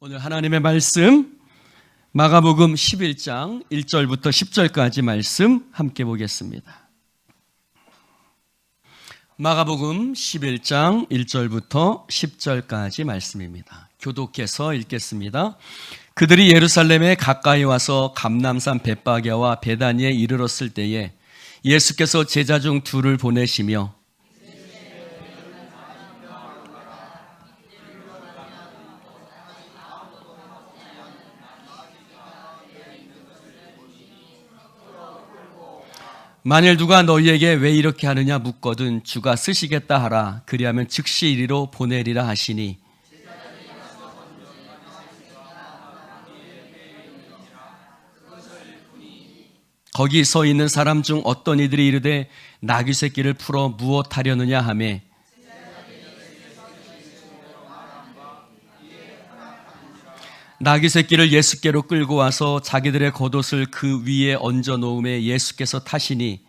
오늘 하나님의 말씀 마가복음 11장 1절부터 10절까지 말씀 함께 보겠습니다. 마가복음 11장 1절부터 10절까지 말씀입니다. 교독해서 읽겠습니다. 그들이 예루살렘에 가까이 와서 감람산 벳바게와 베다니에 이르렀을 때에 예수께서 제자 중 둘을 보내시며 만일 누가 너희에게 왜 이렇게 하느냐 묻거든 주가 쓰시겠다 하라. 그리하면 즉시 이리로 보내리라 하시니 거기 서 있는 사람 중 어떤 이들이 이르되 나귀 새끼를 풀어 무엇하려느냐 하매 나귀 새끼를 예수께로 끌고 와서 자기들의 겉옷을 그 위에 얹어 놓음에 예수께서 타시니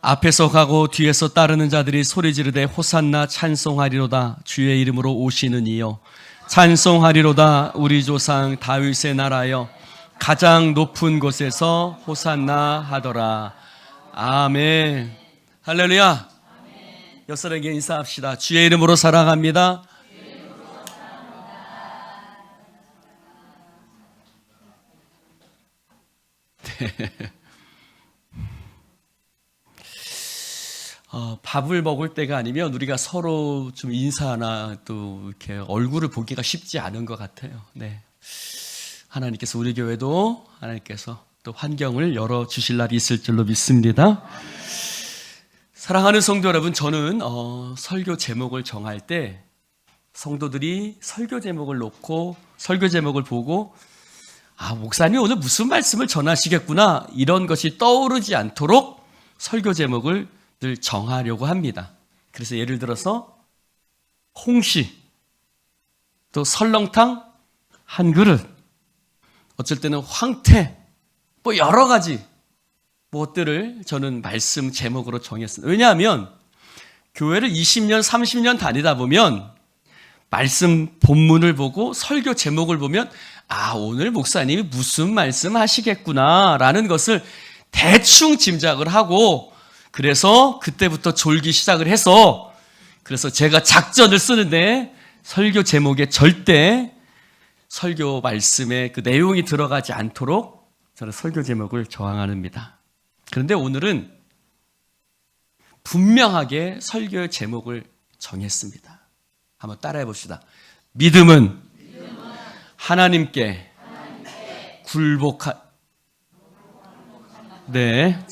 앞에서 가고 뒤에서 따르는 자들이 소리 지르되 호산나 찬송하리로다 주의 이름으로 오시는 이여 찬송하리로다 우리 조상 다윗의 나라여 가장 높은 곳에서 호산나 하더라. 아멘. 할렐루야. 옆 사람에게 인사합시다. 주의 이름으로 사랑합니다. 네. 밥을 먹을 때가 아니면 우리가 서로 좀 인사나 또 이렇게 얼굴을 보기가 쉽지 않은 것 같아요. 네. 하나님께서 우리 교회도 하나님께서 또 환경을 열어 주실 날이 있을 줄로 믿습니다. 사랑하는 성도 여러분, 저는 설교 제목을 정할 때 성도들이 설교 제목을 놓고 설교 제목을 보고 목사님 오늘 무슨 말씀을 전하시겠구나 이런 것이 떠오르지 않도록 설교 제목을 늘 정하려고 합니다. 그래서 예를 들어서 홍시, 또 설렁탕 한 그릇, 어쩔 때는 황태, 뭐 여러 가지 무엇들을 저는 말씀 제목으로 정했습니다. 왜냐하면 교회를 20년, 30년 다니다 보면 말씀 본문을 보고 설교 제목을 보면 오늘 목사님이 무슨 말씀 하시겠구나 라는 것을 대충 짐작을 하고 그래서 그때부터 졸기 시작을 해서 그래서 제가 작전을 쓰는데 설교 제목에 절대 설교 말씀에 그 내용이 들어가지 않도록 저는 설교 제목을 정합니다. 그런데 오늘은 분명하게 설교의 제목을 정했습니다. 한번 따라해 봅시다. 믿음은 하나님께 굴복한 네.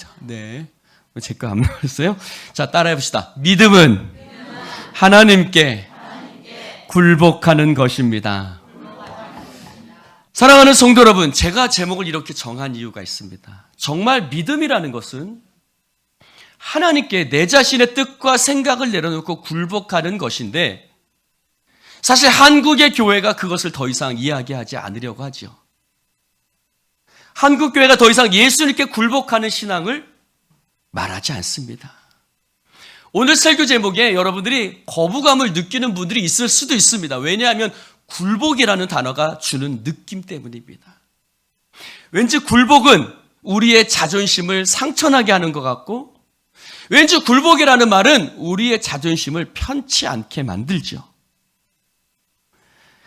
제 거 안 나왔어요? 자, 따라해 봅시다. 믿음은 하나님께 굴복하는 것입니다. 사랑하는 성도 여러분, 제가 제목을 이렇게 정한 이유가 있습니다. 정말 믿음이라는 것은 하나님께 내 자신의 뜻과 생각을 내려놓고 굴복하는 것인데 사실 한국의 교회가 그것을 더 이상 이야기하지 않으려고 하죠. 한국 교회가 더 이상 예수님께 굴복하는 신앙을 말하지 않습니다. 오늘 설교 제목에 여러분들이 거부감을 느끼는 분들이 있을 수도 있습니다. 왜냐하면 굴복이라는 단어가 주는 느낌 때문입니다. 왠지 굴복은 우리의 자존심을 상처나게 하는 것 같고 왠지 굴복이라는 말은 우리의 자존심을 편치 않게 만들죠.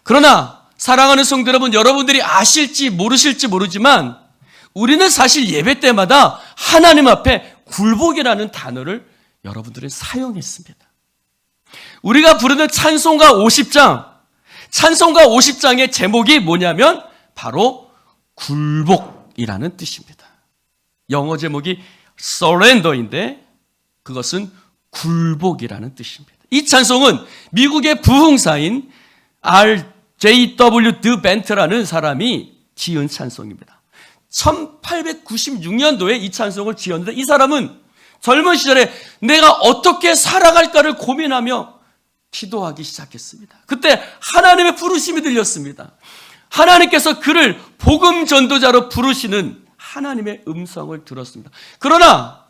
그러나 사랑하는 성도 여러분, 여러분들이 아실지 모르실지 모르지만 우리는 사실 예배 때마다 하나님 앞에 굴복이라는 단어를 여러분들은 사용했습니다. 우리가 부르는 찬송가 50장, 찬송가 50장의 제목이 뭐냐면 바로 굴복이라는 뜻입니다. 영어 제목이 surrender인데 그것은 굴복이라는 뜻입니다. 이 찬송은 미국의 부흥사인 R.J.W. 드 벤트라는 사람이 지은 찬송입니다. 1896년도에 이 찬송을 지었는데 이 사람은 젊은 시절에 내가 어떻게 살아갈까를 고민하며 기도하기 시작했습니다. 그때 하나님의 부르심이 들렸습니다. 하나님께서 그를 복음 전도자로 부르시는 하나님의 음성을 들었습니다. 그러나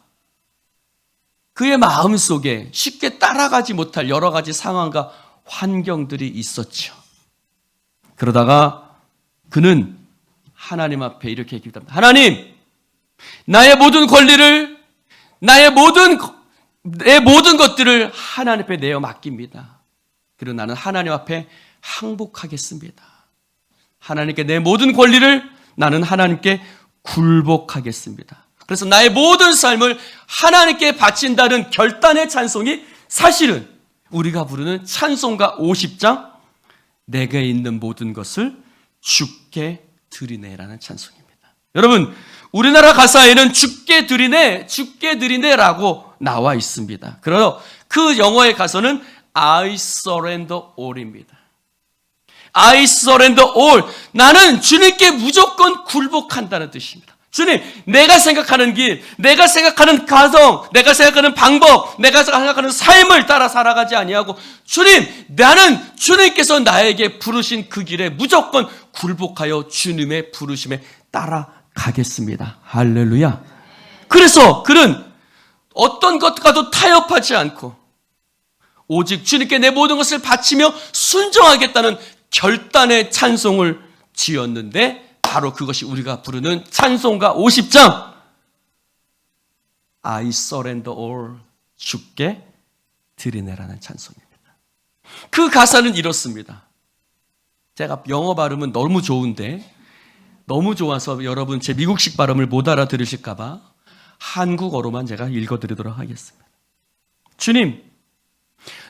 그의 마음속에 쉽게 따라가지 못할 여러 가지 상황과 환경들이 있었죠. 그러다가 그는 하나님 앞에 이렇게 기도합니다. 하나님, 나의 모든 권리를, 내 모든 것들을 하나님 앞에 내어 맡깁니다. 그리고 나는 하나님 앞에 항복하겠습니다. 하나님께 내 모든 권리를 나는 하나님께 굴복하겠습니다. 그래서 나의 모든 삶을 하나님께 바친다는 결단의 찬송이 사실은 우리가 부르는 찬송가 50장 내게 있는 모든 것을 주께 드리네라는 찬송입니다. 여러분, 우리나라 가사에는 주께 드리네라고 나와 있습니다. 그래서 그 영어의 가사는 I surrender all입니다. I surrender all. 나는 주님께 무조건 굴복한다는 뜻입니다. 주님, 내가 생각하는 길, 내가 생각하는 가정, 내가 생각하는 방법, 내가 생각하는 삶을 따라 살아가지 아니하고 주님, 나는 주님께서 나에게 부르신 그 길에 무조건 굴복하여 주님의 부르심에 따라가겠습니다. 할렐루야. 그래서 그는 어떤 것과도 타협하지 않고 오직 주님께 내 모든 것을 바치며 순종하겠다는 결단의 찬송을 지었는데 바로 그것이 우리가 부르는 찬송가 50장 I surrender all 주께 드리네라는 찬송입니다. 그 가사는 이렇습니다. 제가 영어 발음은 너무 좋은데 너무 좋아서 여러분 제 미국식 발음을 못 알아들으실까 봐 한국어로만 제가 읽어드리도록 하겠습니다. 주님,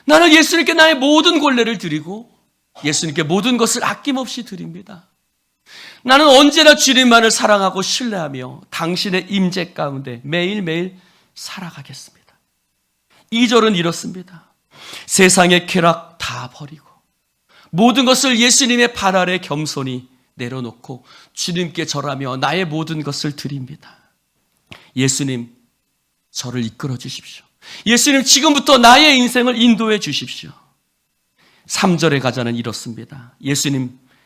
나는 예수님께 나의 모든 권리를 드리고 예수님께 모든 것을 아낌없이 드립니다. 나는 언제나 주님만을 사랑하고 신뢰하며 당신의 임재 가운데 매일매일 살아가겠습니다. 2절은 이렇습니다. 세상의 쾌락 다 버리고 모든 것을 예수님의 발 아래 겸손히 내려놓고 주님께 절하며 나의 모든 것을 드립니다. 예수님, 저를 이끌어 주십시오. 예수님, 지금부터 나의 인생을 인도해 주십시오. 3절의 가자는 이렇습니다.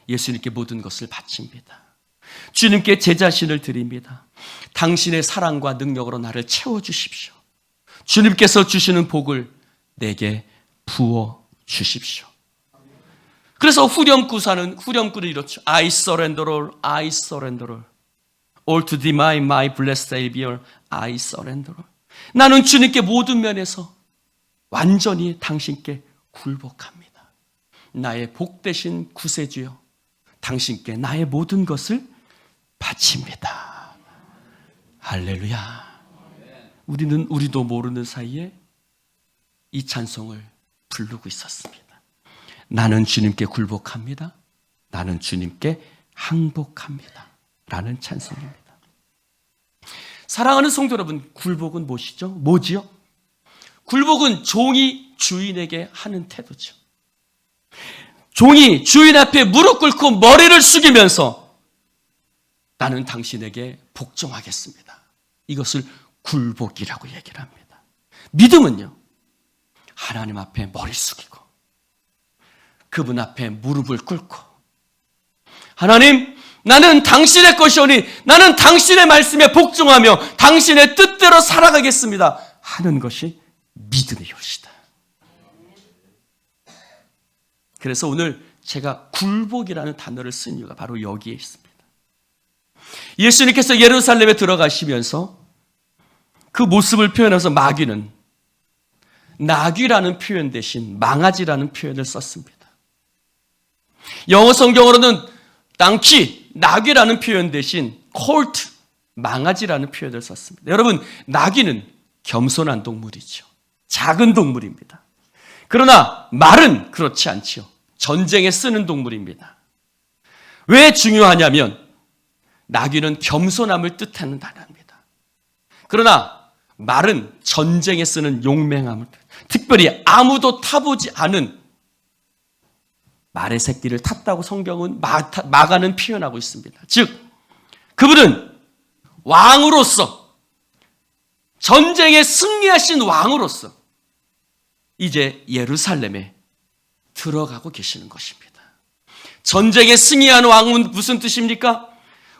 예수님께 모든 것을 바칩니다. 주님께 제 자신을 드립니다. 당신의 사랑과 능력으로 나를 채워주십시오. 주님께서 주시는 복을 내게 부어 주십시오. 그래서 후렴구를 이렇죠. I surrender all, I surrender all. All to thee, my blessed Savior, I surrender all. 나는 주님께 모든 면에서 완전히 당신께 굴복합니다. 나의 복되신 구세주여, 당신께 나의 모든 것을 바칩니다. 할렐루야. 우리도 모르는 사이에 이 찬송을 부르고 있었습니다. 나는 주님께 굴복합니다. 나는 주님께 항복합니다. 라는 찬송입니다. 사랑하는 성도 여러분, 굴복은 뭐지요? 굴복은 종이 주인에게 하는 태도죠. 종이 주인 앞에 무릎 꿇고 머리를 숙이면서 나는 당신에게 복종하겠습니다. 이것을 굴복이라고 얘기를 합니다. 믿음은요, 하나님 앞에 머리 숙이고 그분 앞에 무릎을 꿇고 하나님, 나는 당신의 것이오니 나는 당신의 말씀에 복종하며 당신의 뜻대로 살아가겠습니다 하는 것이 믿음의 요시다. 그래서 오늘 제가 굴복이라는 단어를 쓴 이유가 바로 여기에 있습니다. 예수님께서 예루살렘에 들어가시면서 그 모습을 표현해서 마귀는 나귀라는 표현 대신 망아지라는 표현을 썼습니다. 영어 성경으로는 낭키, 나귀라는 표현 대신 콜트, 망아지라는 표현을 썼습니다. 여러분, 나귀는 겸손한 동물이죠. 작은 동물입니다. 그러나 말은 그렇지 않죠. 전쟁에 쓰는 동물입니다. 왜 중요하냐면 나귀는 겸손함을 뜻하는 단어입니다. 그러나 말은 전쟁에 쓰는 용맹함을, 특별히 아무도 타보지 않은 말의 새끼를 탔다고 성경은 마가는 표현하고 있습니다. 즉, 그분은 왕으로서, 전쟁에 승리하신 왕으로서 이제 예루살렘에 들어가고 계시는 것입니다. 전쟁에 승리한 왕은 무슨 뜻입니까?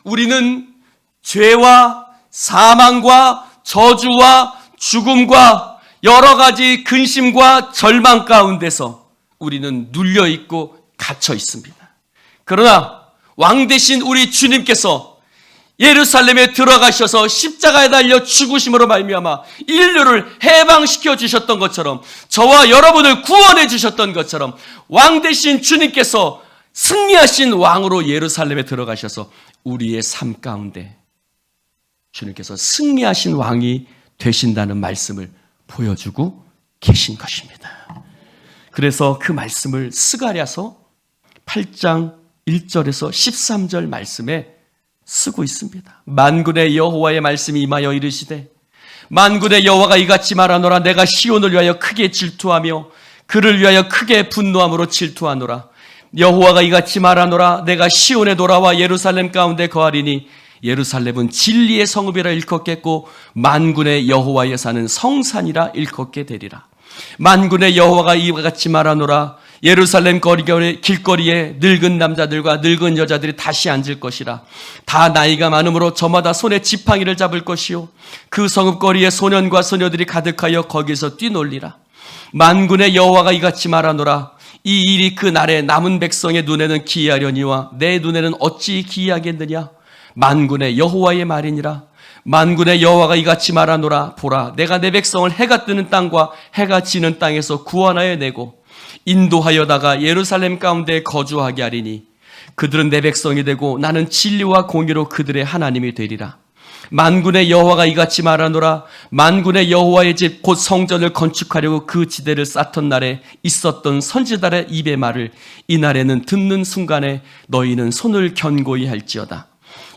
우리는 죄와 사망과 저주와 죽음과 여러 가지 근심과 절망 가운데서 우리는 눌려 있고 갇혀 있습니다. 그러나 왕 대신 우리 주님께서 예루살렘에 들어가셔서 십자가에 달려 죽으심으로 말미암아 인류를 해방시켜 주셨던 것처럼, 저와 여러분을 구원해 주셨던 것처럼 왕 대신 주님께서 승리하신 왕으로 예루살렘에 들어가셔서 우리의 삶 가운데 주님께서 승리하신 왕이 되신다는 말씀을 보여주고 계신 것입니다. 그래서 그 말씀을 스가랴서 8장 1절에서 13절 말씀에 쓰고 있습니다. 만군의 여호와의 말씀이 임하여 이르시되, 만군의 여호와가 이같이 말하노라. 내가 시온을 위하여 크게 질투하며 그를 위하여 크게 분노함으로 질투하노라. 여호와가 이같이 말하노라. 내가 시온에 돌아와 예루살렘 가운데 거하리니 예루살렘은 진리의 성읍이라 일컫겠고 만군의 여호와의 사는 성산이라 일컫게 되리라. 만군의 여호와가 이같이 말하노라. 예루살렘 길거리에 늙은 남자들과 늙은 여자들이 다시 앉을 것이라. 다 나이가 많으므로 저마다 손에 지팡이를 잡을 것이요 그 성읍거리에 소년과 소녀들이 가득하여 거기서 뛰놀리라. 만군의 여호와가 이같이 말하노라. 이 일이 그 날에 남은 백성의 눈에는 기이하려니와 내 눈에는 어찌 기이하겠느냐. 만군의 여호와의 말이니라. 만군의 여호와가 이같이 말하노라. 보라, 내가 내 백성을 해가 뜨는 땅과 해가 지는 땅에서 구원하여 내고 인도하여다가 예루살렘 가운데 거주하게 하리니 그들은 내 백성이 되고 나는 진리와 공의로 그들의 하나님이 되리라. 만군의 여호와가 이같이 말하노라. 만군의 여호와의 집 곧 성전을 건축하려고 그 지대를 쌓던 날에 있었던 선지자의 입의 말을 이 날에는 듣는 순간에 너희는 손을 견고히 할지어다.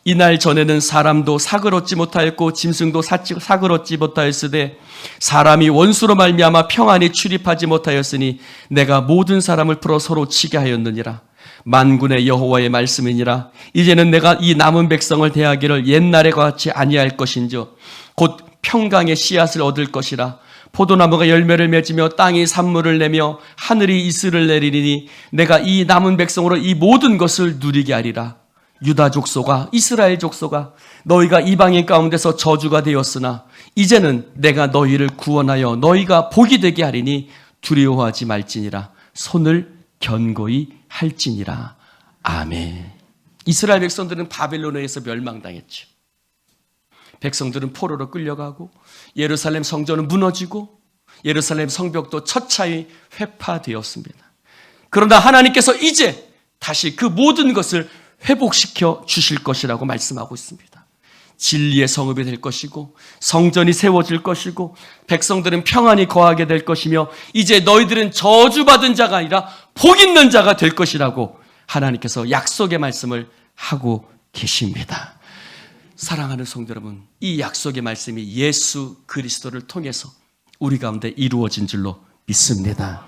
이날 전에는 사람도 삭을 얻지 못하였고 짐승도 삭을 얻지 못하였으되 사람이 원수로 말미암아 평안히 출입하지 못하였으니 내가 모든 사람을 풀어 서로 치게 하였느니라. 만군의 여호와의 말씀이니라. 이제는 내가 이 남은 백성을 대하기를 옛날에 같이 아니할 것인즉 곧 평강의 씨앗을 얻을 것이라. 포도나무가 열매를 맺으며 땅이 산물을 내며 하늘이 이슬을 내리니 내가 이 남은 백성으로 이 모든 것을 누리게 하리라. 유다 족속아, 이스라엘 족속아, 너희가 이방인 가운데서 저주가 되었으나 이제는 내가 너희를 구원하여 너희가 복이 되게 하리니 두려워하지 말지니라. 손을 견고히 할지니라. 아멘. 이스라엘 백성들은 바벨론에 의해서 멸망당했죠. 백성들은 포로로 끌려가고 예루살렘 성전은 무너지고 예루살렘 성벽도 처차히 회파되었습니다. 그러나 하나님께서 이제 다시 그 모든 것을 회복시켜 주실 것이라고 말씀하고 있습니다. 진리의 성읍이 될 것이고 성전이 세워질 것이고 백성들은 평안히 거하게 될 것이며 이제 너희들은 저주받은 자가 아니라 복 있는 자가 될 것이라고 하나님께서 약속의 말씀을 하고 계십니다. 사랑하는 성도 여러분, 이 약속의 말씀이 예수 그리스도를 통해서 우리 가운데 이루어진 줄로 믿습니다.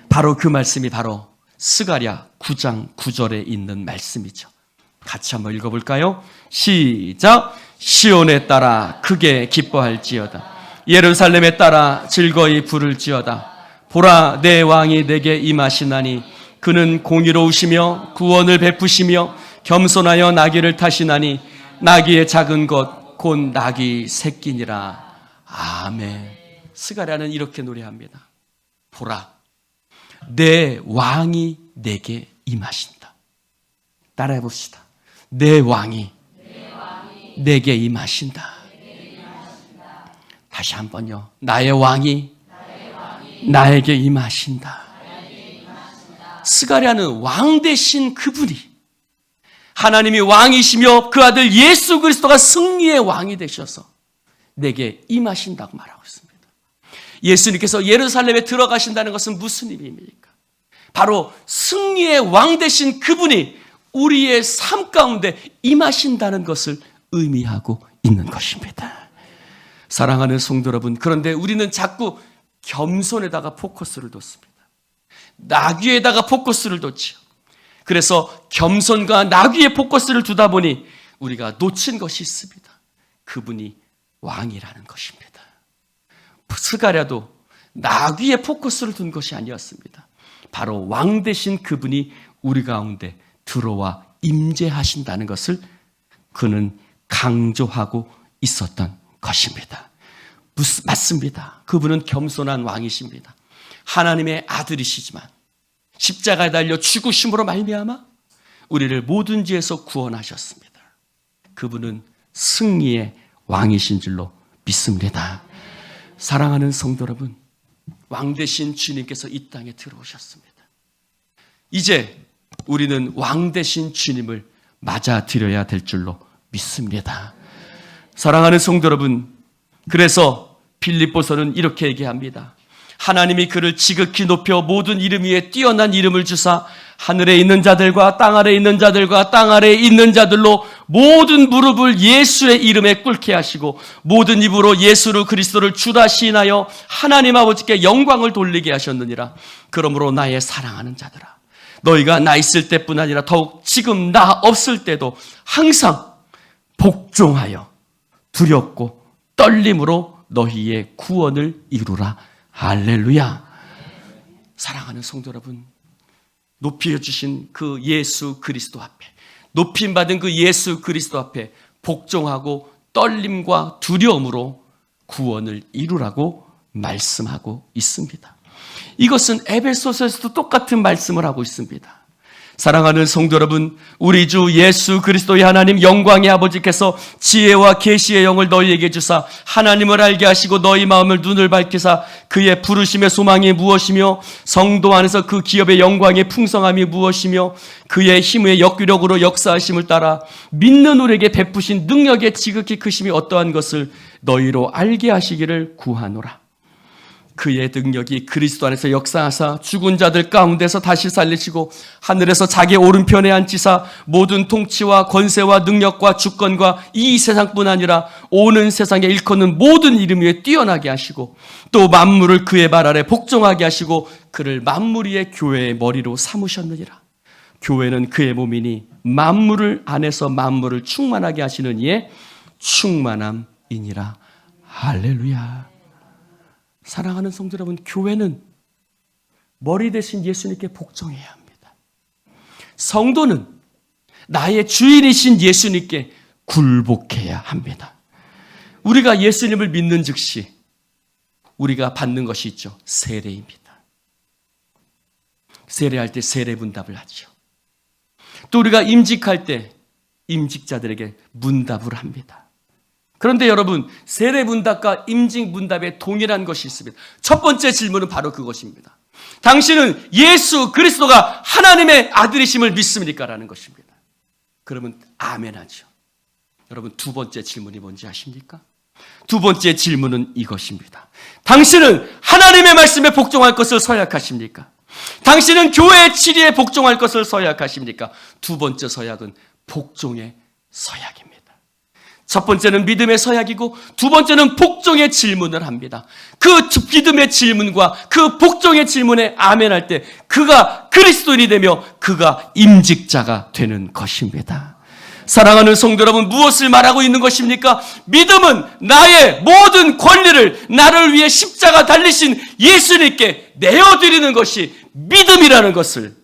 바로 그 말씀이 바로 스가랴 9장 9절에 있는 말씀이죠. 같이 한번 읽어볼까요? 시작. 시온에 따라 크게 기뻐할지어다. 예루살렘에 따라 즐거이 부를지어다. 보라, 내 왕이 내게 임하시나니 그는 공의로우시며 구원을 베푸시며 겸손하여 나귀를 타시나니 나귀의 작은 것 곧 나귀 새끼니라. 아멘. 스가랴는 이렇게 노래합니다. 보라, 내 왕이 내게 임하신다. 따라해 봅시다. 내 왕이 내게 임하신다. 다시 한번요. 나의 왕이 나에게 임하신다. 스가랴는 왕 대신 그분이 하나님이 왕이시며 그 아들 예수 그리스도가 승리의 왕이 되셔서 내게 임하신다고 말하고 있습니다. 예수님께서 예루살렘에 들어가신다는 것은 무슨 의미입니까? 바로 승리의 왕 되신 그분이 우리의 삶 가운데 임하신다는 것을 의미하고 있는 것입니다. 사랑하는 성도 여러분, 그런데 우리는 자꾸 겸손에다가 포커스를 뒀습니다. 나귀에다가 포커스를 뒀지요. 그래서 겸손과 나귀에 포커스를 두다 보니 우리가 놓친 것이 있습니다. 그분이 왕이라는 것입니다. 스가랴도 나귀에 포커스를 둔 것이 아니었습니다. 바로 왕 되신 그분이 우리 가운데 들어와 임재하신다는 것을 그는 강조하고 있었던 것입니다. 맞습니다. 그분은 겸손한 왕이십니다. 하나님의 아들이시지만 십자가에 달려 죽으심으로 말미암아 우리를 모든 죄에서 구원하셨습니다. 그분은 승리의 왕이신 줄로 믿습니다. 사랑하는 성도 여러분, 왕 되신 주님께서 이 땅에 들어오셨습니다. 이제 우리는 왕 되신 주님을 맞아들여야 될 줄로 믿습니다. 사랑하는 성도 여러분, 그래서 빌립보서는 이렇게 얘기합니다. 하나님이 그를 지극히 높여 모든 이름 위에 뛰어난 이름을 주사 하늘에 있는 자들과 땅 아래에 있는 자들과 땅 아래에 있는 자들로 모든 무릎을 예수의 이름에 꿇게 하시고 모든 입으로 예수를 그리스도를 주라 시인하여 하나님 아버지께 영광을 돌리게 하셨느니라. 그러므로 나의 사랑하는 자들아, 너희가 나 있을 때뿐 아니라 더욱 지금 나 없을 때도 항상 복종하여 두렵고 떨림으로 너희의 구원을 이루라. 할렐루야. 사랑하는 성도 여러분, 높여주신 그 예수 그리스도 앞에, 높임받은 그 예수 그리스도 앞에 복종하고 떨림과 두려움으로 구원을 이루라고 말씀하고 있습니다. 이것은 에베소서에서도 똑같은 말씀을 하고 있습니다. 사랑하는 성도 여러분, 우리 주 예수 그리스도의 하나님 영광의 아버지께서 지혜와 계시의 영을 너희에게 주사 하나님을 알게 하시고 너희 마음을 눈을 밝히사 그의 부르심의 소망이 무엇이며 성도 안에서 그 기업의 영광의 풍성함이 무엇이며 그의 힘의 역규력으로 역사하심을 따라 믿는 우리에게 베푸신 능력의 지극히 크심이 어떠한 것을 너희로 알게 하시기를 구하노라. 그의 능력이 그리스도 안에서 역사하사 죽은 자들 가운데서 다시 살리시고 하늘에서 자기 오른편에 앉히사 모든 통치와 권세와 능력과 주권과 이 세상뿐 아니라 오는 세상에 일컫는 모든 이름 위에 뛰어나게 하시고 또 만물을 그의 발 아래 복종하게 하시고 그를 만물 위의 교회의 머리로 삼으셨느니라. 교회는 그의 몸이니 만물을 안에서 만물을 충만하게 하시는 이의 충만함이니라. 할렐루야. 사랑하는 성도 여러분, 교회는 머리 대신 예수님께 복종해야 합니다. 성도는 나의 주인이신 예수님께 굴복해야 합니다. 우리가 예수님을 믿는 즉시 우리가 받는 것이 있죠. 세례입니다. 세례할 때 세례문답을 하죠. 또 우리가 임직할 때 임직자들에게 문답을 합니다. 그런데 여러분, 세례문답과 임직문답에 동일한 것이 있습니다. 첫 번째 질문은 바로 그것입니다. 당신은 예수 그리스도가 하나님의 아들이심을 믿습니까? 라는 것입니다. 그러면 아멘하죠. 여러분, 두 번째 질문이 뭔지 아십니까? 두 번째 질문은 이것입니다. 당신은 하나님의 말씀에 복종할 것을 서약하십니까? 당신은 교회의 진리에 복종할 것을 서약하십니까? 두 번째 서약은 복종의 서약입니다. 첫 번째는 믿음의 서약이고 두 번째는 복종의 질문을 합니다. 그 믿음의 질문과 그 복종의 질문에 아멘할 때 그가 그리스도인이 되며 그가 임직자가 되는 것입니다. 사랑하는 성도 여러분, 무엇을 말하고 있는 것입니까? 믿음은 나의 모든 권리를 나를 위해 십자가 달리신 예수님께 내어드리는 것이 믿음이라는 것을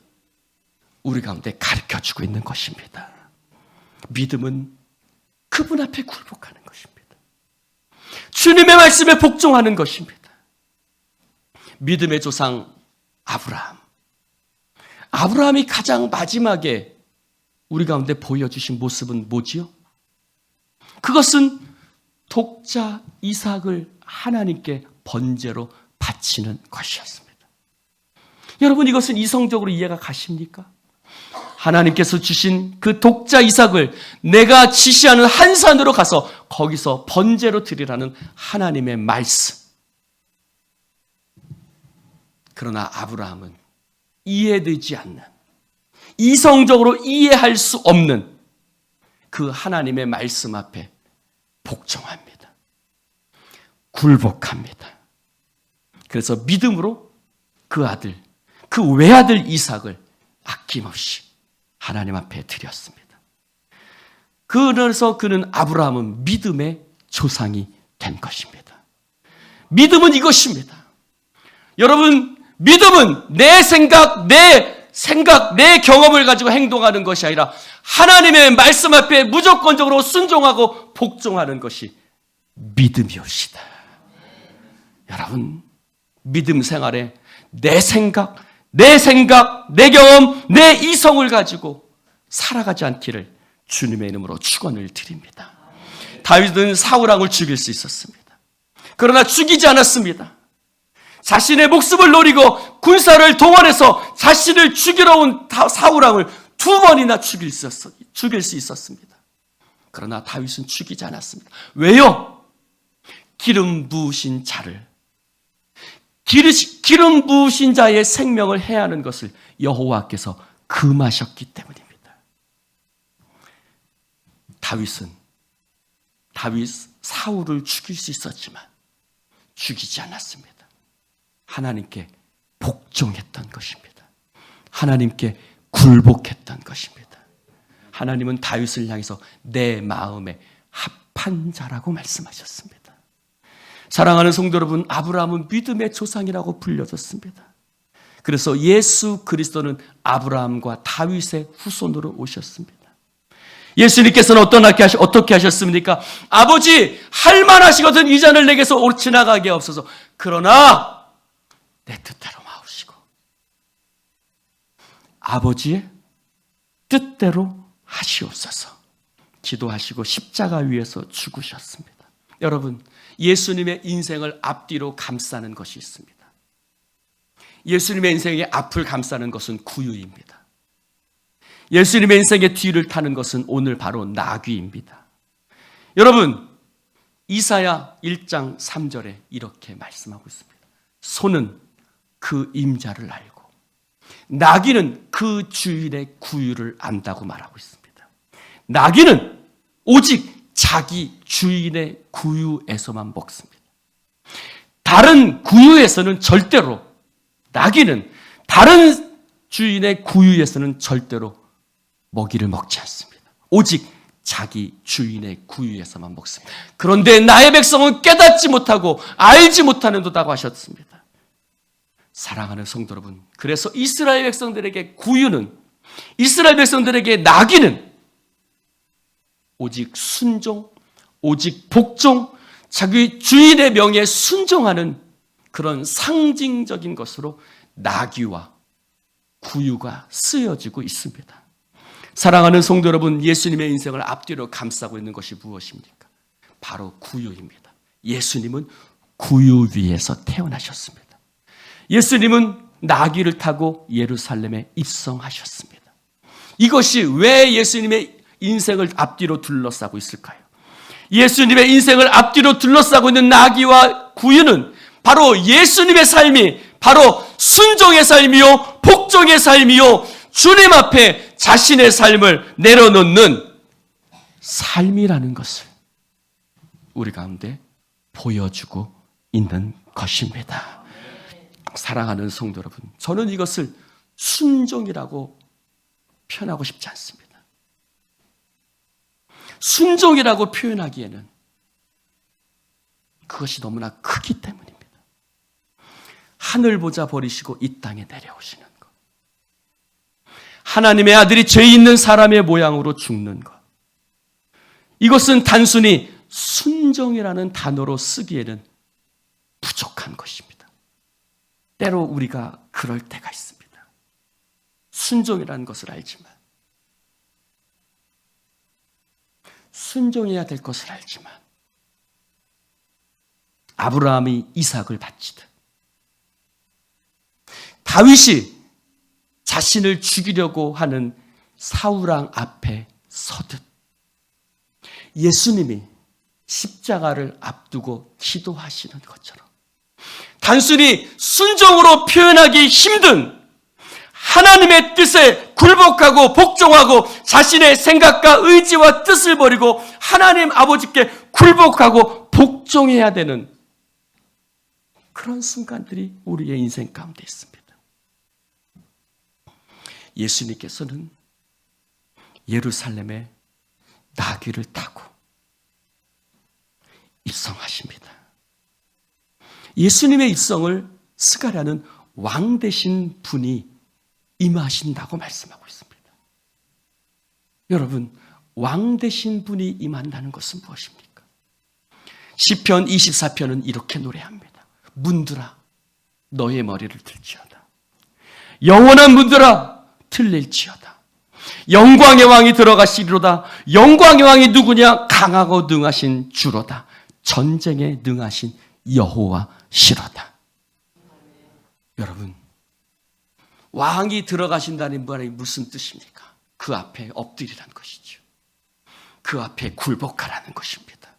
우리 가운데 가르쳐주고 있는 것입니다. 믿음은 그분 앞에 굴복하는 것입니다. 주님의 말씀에 복종하는 것입니다. 믿음의 조상 아브라함. 아브라함이 가장 마지막에 우리 가운데 보여주신 모습은 뭐지요? 그것은 독자 이삭을 하나님께 번제로 바치는 것이었습니다. 여러분, 이것은 이성적으로 이해가 가십니까? 하나님께서 주신 그 독자 이삭을 내가 지시하는 한 산으로 가서 거기서 번제로 드리라는 하나님의 말씀. 그러나 아브라함은 이해되지 않는, 이성적으로 이해할 수 없는 그 하나님의 말씀 앞에 복종합니다. 굴복합니다. 그래서 믿음으로 그 아들, 그 외아들 이삭을 아낌없이 하나님 앞에 드렸습니다. 그래서 그는 아브라함은 믿음의 조상이 된 것입니다. 믿음은 이것입니다. 여러분, 믿음은 내 생각, 내 경험을 가지고 행동하는 것이 아니라 하나님의 말씀 앞에 무조건적으로 순종하고 복종하는 것이 믿음이옵시다. 여러분, 믿음 생활에 내 생각, 내 경험, 내 이성을 가지고 살아가지 않기를 주님의 이름으로 축원을 드립니다. 다윗은 사울왕을 죽일 수 있었습니다. 그러나 죽이지 않았습니다. 자신의 목숨을 노리고 군사를 동원해서 자신을 죽이러 온 사울왕을 2번이나 죽일 수 있었습니다. 그러나 다윗은 죽이지 않았습니다. 왜요? 기름 부으신 자를, 기름 부으신 자의 생명을 해하는 것을 여호와께서 금하셨기 때문입니다. 다윗 사울을 죽일 수 있었지만 죽이지 않았습니다. 하나님께 복종했던 것입니다. 하나님께 굴복했던 것입니다. 하나님은 다윗을 향해서 내 마음에 합한 자라고 말씀하셨습니다. 사랑하는 성도 여러분, 아브라함은 믿음의 조상이라고 불려졌습니다. 그래서 예수 그리스도는 아브라함과 다윗의 후손으로 오셨습니다. 예수님께서는 어떻게 하셨습니까? 아버지, 할만하시거든 이 잔을 내게서 지나가게 없어서, 그러나 내 뜻대로 마옵시고 아버지의 뜻대로 하시옵소서 기도하시고 십자가 위에서 죽으셨습니다. 여러분, 예수님의 인생을 앞뒤로 감싸는 것이 있습니다. 예수님의 인생의 앞을 감싸는 것은 구유입니다. 예수님의 인생의 뒤를 타는 것은 오늘 바로 나귀입니다. 여러분, 이사야 1장 3절에 이렇게 말씀하고 있습니다. 소는 그 임자를 알고 나귀는 그 주인의 구유를 안다고 말하고 있습니다. 나귀는 오직 자기 주인의 구유에서만 먹습니다. 다른 구유에서는 절대로, 나귀는 다른 주인의 구유에서는 절대로 먹이를 먹지 않습니다. 오직 자기 주인의 구유에서만 먹습니다. 그런데 나의 백성은 깨닫지 못하고 알지 못하는도다고 하셨습니다. 사랑하는 성도 여러분, 그래서 이스라엘 백성들에게 구유는, 이스라엘 백성들에게 나귀는 오직 순종, 오직 복종, 자기 주인의 명예에 순종하는 그런 상징적인 것으로 나귀와 구유가 쓰여지고 있습니다. 사랑하는 성도 여러분, 예수님의 인생을 앞뒤로 감싸고 있는 것이 무엇입니까? 바로 구유입니다. 예수님은 구유 위에서 태어나셨습니다. 예수님은 나귀를 타고 예루살렘에 입성하셨습니다. 이것이 왜 예수님의 인생을 앞뒤로 둘러싸고 있을까요? 예수님의 인생을 앞뒤로 둘러싸고 있는 나귀와 구유는 바로 예수님의 삶이 바로 순종의 삶이요, 복종의 삶이요, 주님 앞에 자신의 삶을 내려놓는 삶이라는 것을 우리 가운데 보여주고 있는 것입니다. 사랑하는 성도 여러분, 저는 이것을 순종이라고 표현하고 싶지 않습니다. 순종이라고 표현하기에는 그것이 너무나 크기 때문입니다. 하늘 보자 버리시고 이 땅에 내려오시는 것, 하나님의 아들이 죄 있는 사람의 모양으로 죽는 것, 이것은 단순히 순종이라는 단어로 쓰기에는 부족한 것입니다. 때로 우리가 그럴 때가 있습니다. 순종이라는 것을 알지만, 순종해야 될 것을 알지만, 아브라함이 이삭을 바치듯 다윗이 자신을 죽이려고 하는 사울왕 앞에 서듯 예수님이 십자가를 앞두고 기도하시는 것처럼 단순히 순종으로 표현하기 힘든 하나님의 뜻에 굴복하고 복종하고 자신의 생각과 의지와 뜻을 버리고 하나님 아버지께 굴복하고 복종해야 되는 그런 순간들이 우리의 인생 가운데 있습니다. 예수님께서는 예루살렘에 나귀를 타고 입성하십니다. 예수님의 입성을 스가랴는 왕 되신 분이 임하신다고 말씀하고 있습니다. 여러분, 왕 되신 분이 임한다는 것은 무엇입니까? 시편 24편은 이렇게 노래합니다. 문들아 너의 머리를 들지어다. 영원한 문들아 들릴지어다. 영광의 왕이 들어가시리로다. 영광의 왕이 누구냐? 강하고 능하신 주로다. 전쟁에 능하신 여호와시로다. 여러분, 왕이 들어가신다는 말이 무슨 뜻입니까? 그 앞에 엎드리라는 것이죠. 그 앞에 굴복하라는 것입니다.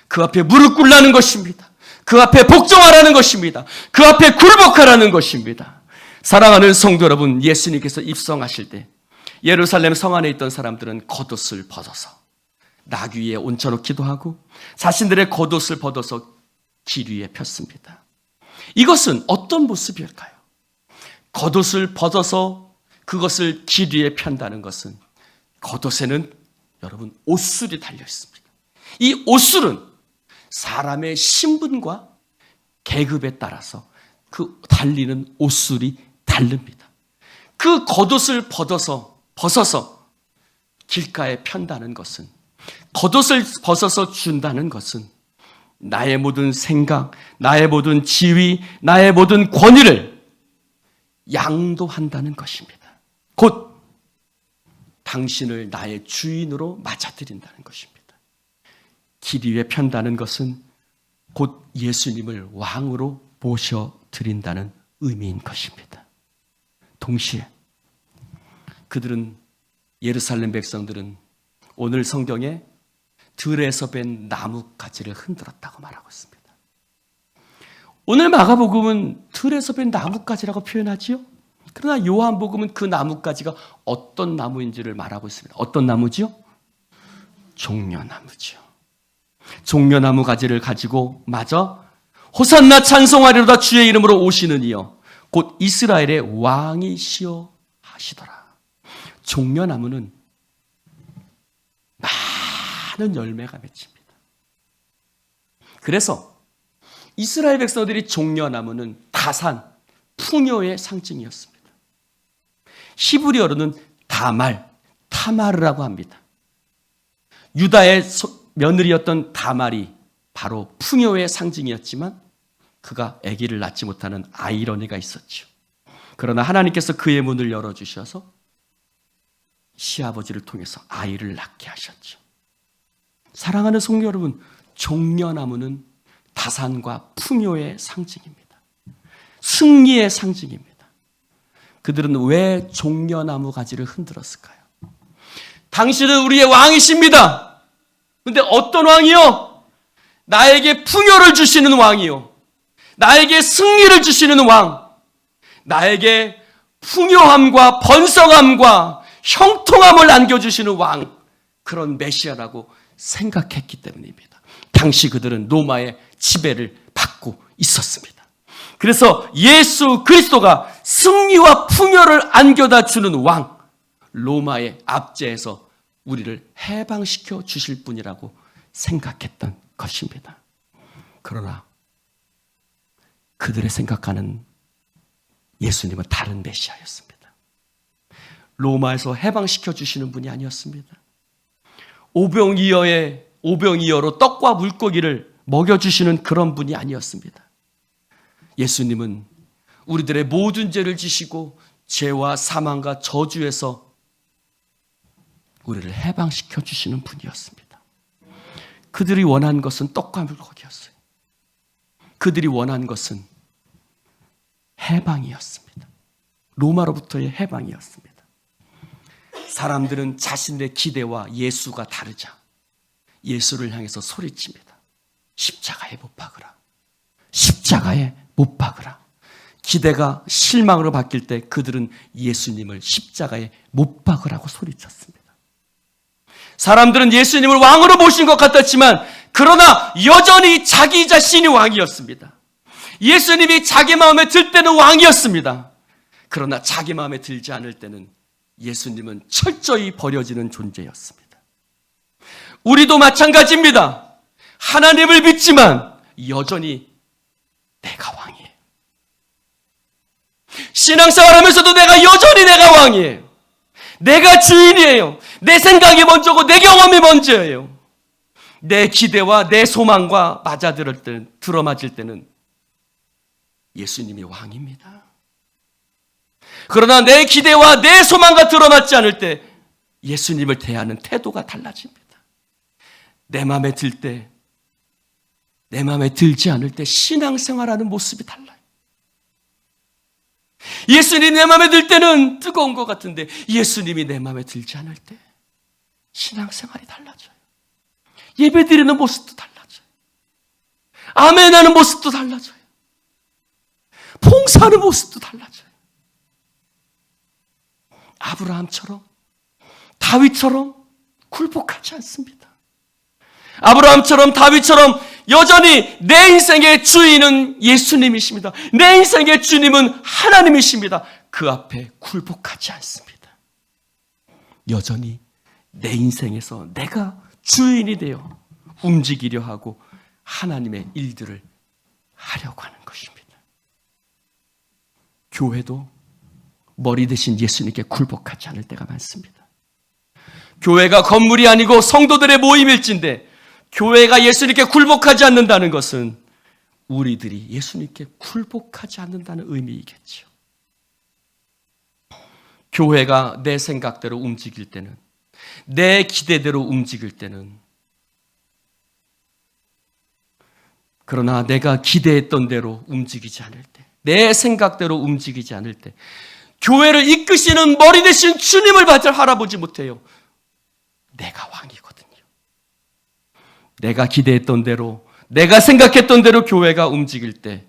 그 앞에 무릎 꿇라는 것입니다. 그 앞에 복종하라는 것입니다. 그 앞에 굴복하라는 것입니다. 사랑하는 성도 여러분, 예수님께서 입성하실 때 예루살렘 성 안에 있던 사람들은 겉옷을 벗어서 나귀 위에 얹혀놓기도 하고 자신들의 겉옷을 벗어서 길 위에 폈습니다. 이것은 어떤 모습일까요? 겉옷을 벗어서 그것을 길 위에 편다는 것은 겉옷에는 여러분 옷술이 달려 있습니다. 이 옷술은 사람의 신분과 계급에 따라서 그 달리는 옷술이 다릅니다. 그 겉옷을 벗어서 길가에 편다는 것은, 겉옷을 벗어서 준다는 것은 나의 모든 생각, 나의 모든 지위, 나의 모든 권위를 양도한다는 것입니다. 곧 당신을 나의 주인으로 맞아들인다는 것입니다. 길 위에 편다는 것은 곧 예수님을 왕으로 모셔드린다는 의미인 것입니다. 동시에 그들은, 예루살렘 백성들은 오늘 성경에 들에서 벤 나뭇가지를 흔들었다고 말하고 있습니다. 오늘 마가복음은 들에서 벤 나뭇가지라고 표현하지요. 그러나 요한복음은 그 나뭇가지가 어떤 나무인지를 말하고 있습니다. 어떤 나무지요? 종려나무지요. 종려나무 가지를 가지고 마저 호산나 찬송하리로다 주의 이름으로 오시는 이여 곧 이스라엘의 왕이시여 하시더라. 종려나무는 많은 열매가 맺힙니다. 그래서 이스라엘 백성들이 종려나무는 다산, 풍요의 상징이었습니다. 히브리어로는 다말, 타마르라고 합니다. 유다의 며느리였던 다말이 바로 풍요의 상징이었지만 그가 아기를 낳지 못하는 아이러니가 있었죠. 그러나 하나님께서 그의 문을 열어주셔서 시아버지를 통해서 아이를 낳게 하셨죠. 사랑하는 성도 여러분, 종려나무는 다산과 풍요의 상징입니다. 승리의 상징입니다. 그들은 왜 종려나무 가지를 흔들었을까요? 당신은 우리의 왕이십니다. 그런데 어떤 왕이요? 나에게 풍요를 주시는 왕이요, 나에게 승리를 주시는 왕, 나에게 풍요함과 번성함과 형통함을 안겨주시는 왕, 그런 메시아라고 생각했기 때문입니다. 당시 그들은 로마의 지배를 받고 있었습니다. 그래서 예수 그리스도가 승리와 풍요를 안겨다 주는 왕, 로마의 압제에서 우리를 해방시켜 주실 분이라고 생각했던 것입니다. 그러나 그들의 생각하는 예수님은 다른 메시아였습니다. 로마에서 해방시켜 주시는 분이 아니었습니다. 오병이어로 떡과 물고기를 먹여주시는 그런 분이 아니었습니다. 예수님은 우리들의 모든 죄를 지시고 죄와 사망과 저주에서 우리를 해방시켜 주시는 분이었습니다. 그들이 원한 것은 떡과 물고기였어요. 그들이 원한 것은 해방이었습니다. 로마로부터의 해방이었습니다. 사람들은 자신의 기대와 예수가 다르자 예수를 향해서 소리칩니다. 십자가에 못 박으라. 십자가에 못 박으라. 기대가 실망으로 바뀔 때 그들은 예수님을 십자가에 못 박으라고 소리쳤습니다. 사람들은 예수님을 왕으로 모신 것 같았지만 그러나 여전히 자기 자신이 왕이었습니다. 예수님이 자기 마음에 들 때는 왕이었습니다. 그러나 자기 마음에 들지 않을 때는 예수님은 철저히 버려지는 존재였습니다. 우리도 마찬가지입니다. 하나님을 믿지만 여전히 내가 왕이에요. 신앙생활하면서도 여전히 내가 왕이에요. 내가 주인이에요. 내 생각이 먼저고 내 경험이 먼저예요. 내 기대와 내 소망과 들어맞을 때는 예수님이 왕입니다. 그러나 내 기대와 내 소망과 들어맞지 않을 때 예수님을 대하는 태도가 달라집니다. 내 마음에 들 때, 내 마음에 들지 않을 때 신앙생활하는 모습이 달라요. 예수님이 내 마음에 들 때는 뜨거운 것 같은데 예수님이 내 마음에 들지 않을 때 신앙생활이 달라져요. 예배드리는 모습도 달라져요. 아멘하는 모습도 달라져요. 봉사하는 모습도 달라져요. 아브라함처럼, 다윗처럼 굴복하지 않습니다. 아브라함처럼, 다윗처럼 여전히 내 인생의 주인은 예수님이십니다. 내 인생의 주님은 하나님이십니다. 그 앞에 굴복하지 않습니다. 여전히 내 인생에서 내가 주인이 되어 움직이려 하고 하나님의 일들을 하려고 하는 것입니다. 교회도 머리 대신 예수님께 굴복하지 않을 때가 많습니다. 교회가 건물이 아니고 성도들의 모임일진데 교회가 예수님께 굴복하지 않는다는 것은 우리들이 예수님께 굴복하지 않는다는 의미이겠죠. 교회가 내 생각대로 움직일 때는, 내 기대대로 움직일 때는, 그러나 내가 기대했던 대로 움직이지 않을 때, 내 생각대로 움직이지 않을 때 교회를 이끄시는 머리 대신 주님을 바라보지 못해요. 내가 왕이거든요. 내가 기대했던 대로, 내가 생각했던 대로 교회가 움직일 때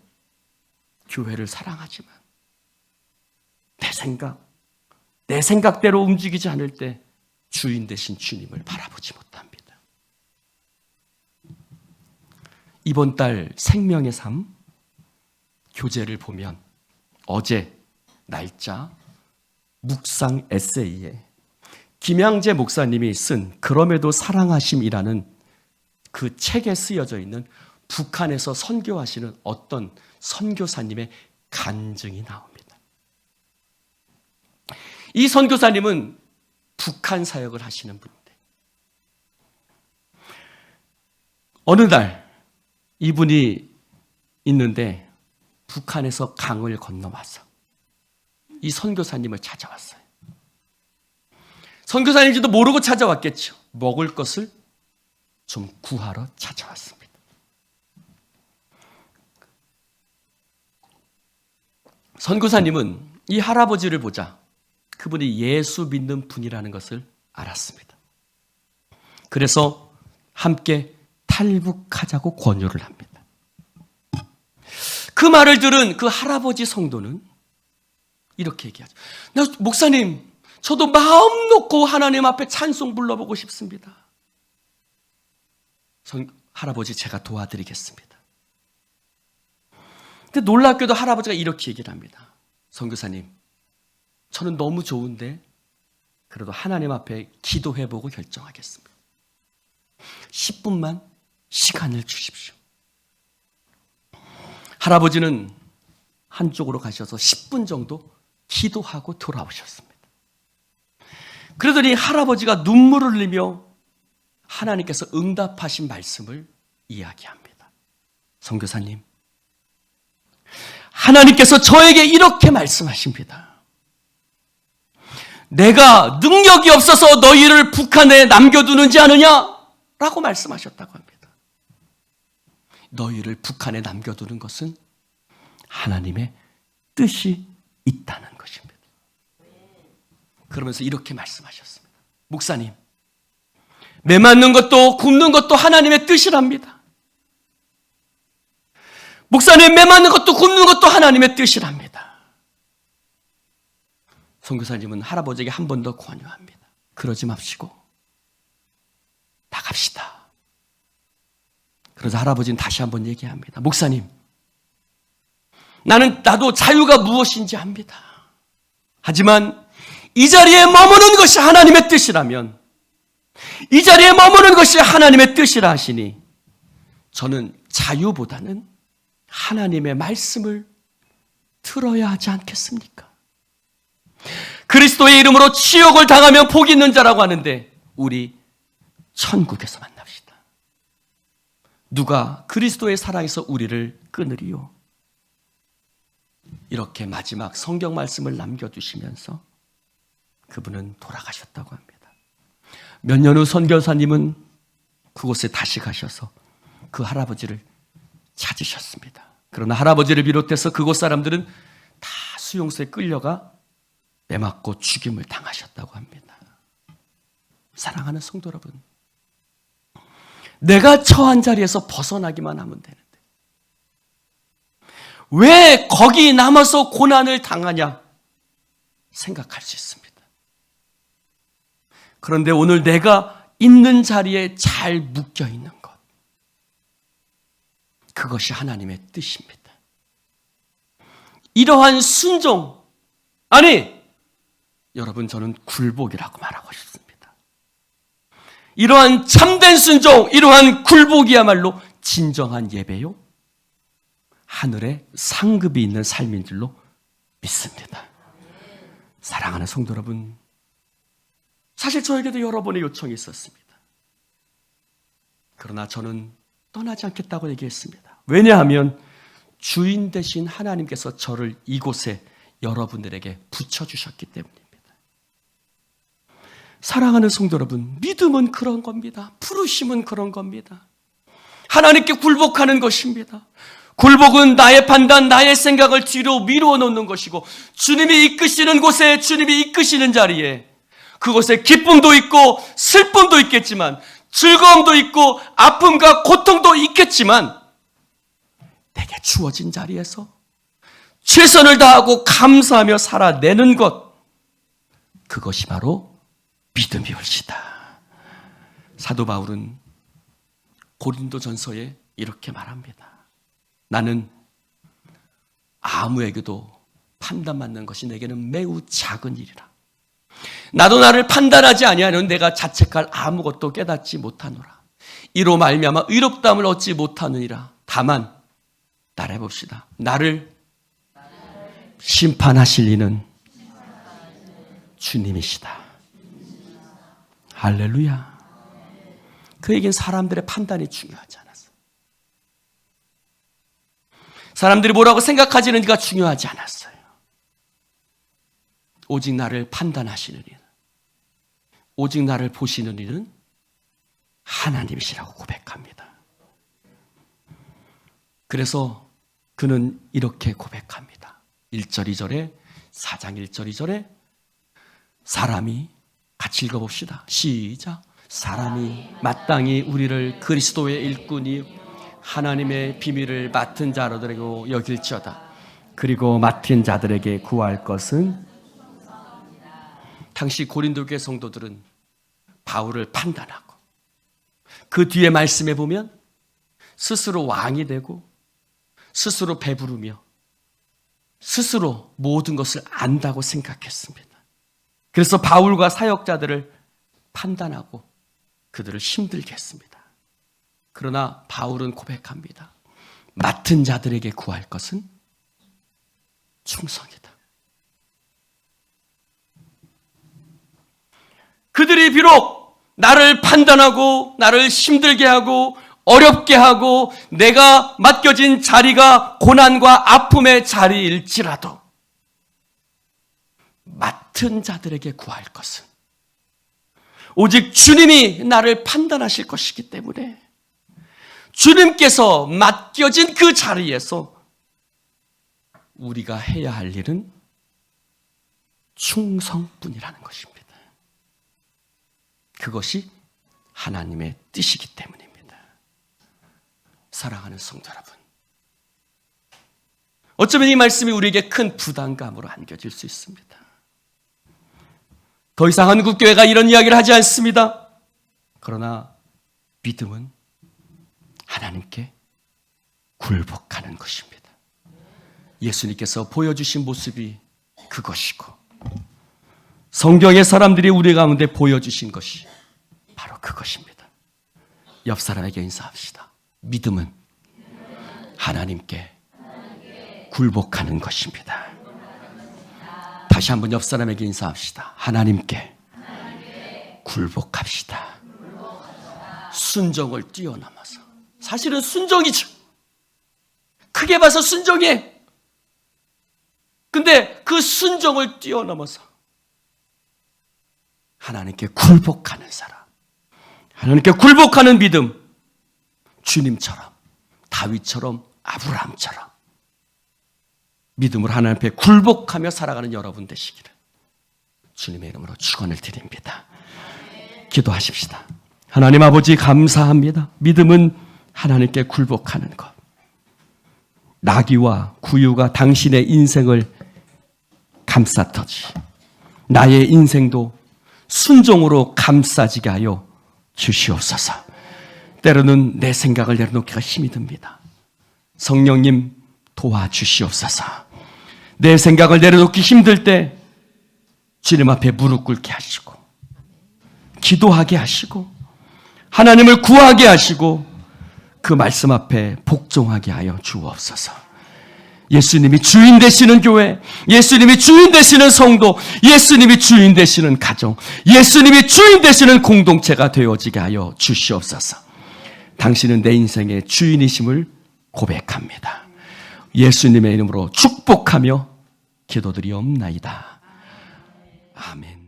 교회를 사랑하지만 내 생각대로 움직이지 않을 때 주인 대신 주님을 바라보지 못합니다. 이번 달 생명의 삶 교재를 보면 어제 날짜 묵상 에세이에 김양재 목사님이 쓴 그럼에도 사랑하심이라는 그 책에 쓰여져 있는 북한에서 선교하시는 어떤 선교사님의 간증이 나옵니다. 이 선교사님은 북한 사역을 하시는 분인데 어느 날 이분이 있는데 북한에서 강을 건너와서 이 선교사님을 찾아왔어요. 선교사님인지도 모르고 찾아왔겠죠. 먹을 것을 좀 구하러 찾아왔습니다. 선교사님은 이 할아버지를 보자 그분이 예수 믿는 분이라는 것을 알았습니다. 그래서 함께 탈북하자고 권유를 합니다. 그 말을 들은 그 할아버지 성도는 이렇게 얘기하죠. 목사님, 저도 마음 놓고 하나님 앞에 찬송 불러보고 싶습니다. 할아버지 제가 도와드리겠습니다. 근데 놀랍게도 할아버지가 이렇게 얘기를 합니다. 선교사님, 저는 너무 좋은데 그래도 하나님 앞에 기도해보고 결정하겠습니다. 10분만 시간을 주십시오. 할아버지는 한쪽으로 가셔서 10분 정도 기도하고 돌아오셨습니다. 그러더니 할아버지가 눈물을 흘리며 하나님께서 응답하신 말씀을 이야기합니다. 선교사님, 하나님께서 저에게 이렇게 말씀하십니다. 내가 능력이 없어서 너희를 북한에 남겨두는지 아느냐? 라고 말씀하셨다고 합니다. 너희를 북한에 남겨두는 것은 하나님의 뜻이 있다는 것입니다. 그러면서 이렇게 말씀하셨습니다. 목사님, 매 맞는 것도 굶는 것도 하나님의 뜻이랍니다. 목사님, 매 맞는 것도 굶는 것도 하나님의 뜻이랍니다. 선교사님은 할아버지에게 한 번 더 권유합니다. 그러지 맙시고 나갑시다. 그래서 할아버지는 다시 한번 얘기합니다. 목사님, 나도 자유가 무엇인지 압니다. 하지만 이 자리에 머무는 것이 하나님의 뜻이라면, 이 자리에 머무는 것이 하나님의 뜻이라 하시니 저는 자유보다는 하나님의 말씀을 들어야 하지 않겠습니까? 그리스도의 이름으로 치욕을 당하면 복이 있는 자라고 하는데 우리 천국에서 만납시다. 누가 그리스도의 사랑에서 우리를 끊으리요? 이렇게 마지막 성경 말씀을 남겨두시면서 그분은 돌아가셨다고 합니다. 몇 년 후 선교사님은 그곳에 다시 가셔서 그 할아버지를 찾으셨습니다. 그러나 할아버지를 비롯해서 그곳 사람들은 다 수용소에 끌려가 매맞고 죽임을 당하셨다고 합니다. 사랑하는 성도 여러분, 내가 처한 자리에서 벗어나기만 하면 되는데 왜 거기 남아서 고난을 당하냐 생각할 수 있습니다. 그런데 오늘 내가 있는 자리에 잘 묶여 있는 것, 그것이 하나님의 뜻입니다. 이러한 순종, 아니 여러분, 저는 굴복이라고 말하고 싶습니다. 이러한 참된 순종, 이러한 굴복이야말로 진정한 예배요, 하늘에 상급이 있는 삶인 줄로 믿습니다. 사랑하는 성도 여러분, 사실 저에게도 여러 번의 요청이 있었습니다. 그러나 저는 떠나지 않겠다고 얘기했습니다. 왜냐하면 주인 되신 하나님께서 저를 이곳에 여러분들에게 붙여주셨기 때문입니다. 사랑하는 성도 여러분, 믿음은 그런 겁니다. 부르심은 그런 겁니다. 하나님께 굴복하는 것입니다. 굴복은 나의 판단, 나의 생각을 뒤로 미루어 놓는 것이고, 주님이 이끄시는 곳에, 주님이 이끄시는 자리에, 그곳에 기쁨도 있고 슬픔도 있겠지만, 즐거움도 있고 아픔과 고통도 있겠지만, 내게 주어진 자리에서 최선을 다하고 감사하며 살아내는 것, 그것이 바로 믿음이올시다. 사도 바울은 고린도전서에 이렇게 말합니다. 나는 아무에게도 판단받는 것이 내게는 매우 작은 일이라. 나도 나를 판단하지 아니하는 내가 자책할 아무것도 깨닫지 못하노라. 이로 말미암아 의롭다함을 얻지 못하느니라. 다만 따라해 봅시다. 나를 심판하실 이는 주님이시다. 할렐루야. 그에겐 사람들의 판단이 중요하지 않았어. 사람들이 뭐라고 생각하지는가 중요하지 않았어요. 오직 나를 판단하시는 이는, 오직 나를 보시는 이는 하나님이시라고 고백합니다. 그래서 그는 이렇게 고백합니다. 1절 2절에, 4장 1절 2절에 사람이, 같이 읽어봅시다. 시작. 사람이 마땅히 우리를 그리스도의 일꾼이 하나님의 비밀을 맡은 자로들에게 여길지어다. 그리고 맡은 자들에게 구할 것은, 당시 고린도 교회 성도들은 바울을 판단하고, 그 뒤에 말씀해 보면 스스로 왕이 되고 스스로 배부르며 스스로 모든 것을 안다고 생각했습니다. 그래서 바울과 사역자들을 판단하고 그들을 힘들게 했습니다. 그러나 바울은 고백합니다. 맡은 자들에게 구할 것은 충성이다. 그들이 비록 나를 판단하고 나를 힘들게 하고 어렵게 하고 내가 맡겨진 자리가 고난과 아픔의 자리일지라도 맡은 자들에게 구할 것은 오직 주님이 나를 판단하실 것이기 때문에 주님께서 맡겨진 그 자리에서 우리가 해야 할 일은 충성뿐이라는 것입니다. 그것이 하나님의 뜻이기 때문입니다. 사랑하는 성도 여러분, 어쩌면 이 말씀이 우리에게 큰 부담감으로 안겨질 수 있습니다. 더 이상 한국교회가 이런 이야기를 하지 않습니다. 그러나 믿음은 하나님께 굴복하는 것입니다. 예수님께서 보여주신 모습이 그것이고 성경의 사람들이 우리 가운데 보여주신 것이 바로 그것입니다. 옆 사람에게 인사합시다. 믿음은 하나님께 굴복하는 것입니다. 다시 한번 옆 사람에게 인사합시다. 하나님께 굴복합시다. 순종을 뛰어넘어서. 사실은 순종이죠. 크게 봐서 순종이에요. 근데 그 순종을 뛰어넘어서 하나님께 굴복하는 사람, 하나님께 굴복하는 믿음, 주님처럼, 다윗처럼, 아브라함처럼 믿음으로 하나님 앞에 굴복하며 살아가는 여러분 되시기를 주님의 이름으로 축원을 드립니다. 기도하십시다. 하나님 아버지 감사합니다. 믿음은 하나님께 굴복하는 것. 나귀와 구유가 당신의 인생을 감쌌듯이 나의 인생도 순종으로 감싸지게 하여 주시옵소서. 때로는 내 생각을 내려놓기가 힘이 듭니다. 성령님 도와주시옵소서. 내 생각을 내려놓기 힘들 때 주님 앞에 무릎 꿇게 하시고 기도하게 하시고 하나님을 구하게 하시고 그 말씀 앞에 복종하게 하여 주옵소서. 예수님이 주인 되시는 교회, 예수님이 주인 되시는 성도, 예수님이 주인 되시는 가정, 예수님이 주인 되시는 공동체가 되어지게 하여 주시옵소서. 당신은 내 인생의 주인이심을 고백합니다. 예수님의 이름으로 축복하며 기도드리옵나이다. 아멘.